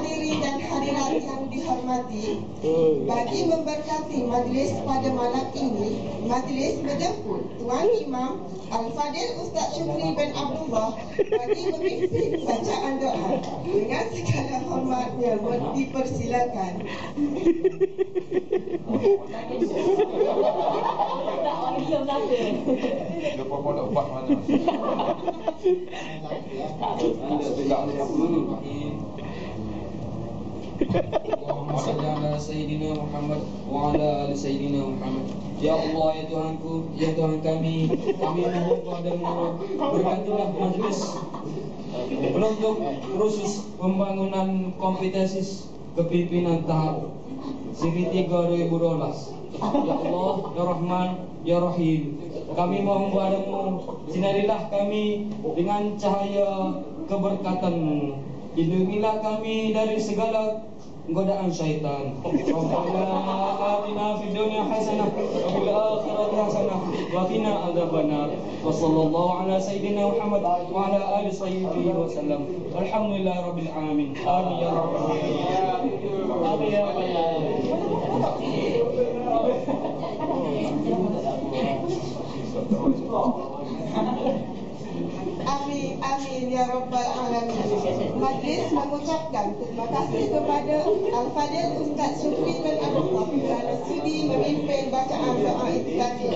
hadirin dan hadirat yang dihormati, bagi memberkati majlis pada malam ini, majlis menjemput Tuan Imam Al-Fadil Ustaz Syukri bin Abdullah bagi memimpin bacaan doa. Dengan segala hormatnya, dipersilakan. Allahumma salli ala Sayyidina Muhammad wa ala ali Sayyidina Muhammad. Ya Allah, ya Tuhanku, ya Tuhan kami mohon padamu, berkatilah majlis penutup khusus pembangunan kompetensi kepimpinan tahap siri 3 2012. Ya Allah, ya Rahman, ya Rahim, kami mohon padamu, sinarilah kami dengan cahaya keberkatan-Mu. Lindungilah kami dari segala godaan syaitan. Rabbana atina fid dunya hasanah wa fil akhirati hasanah wa qina adzabannar. Wa sallallahu ala sayyidina Muhammad wa ala ali sayyidihi wa sallam. Alhamdulillahi rabbil alamin. Amin ya rabbal alamin. Amin ya rabbal alamin. Amin, amin ya rabbal alamin. Majlis mengucapkan terima kasih kepada Al-Fadil Ustaz Syukri bin Abdullah kerana sudi memimpin bacaan doa itu tadi.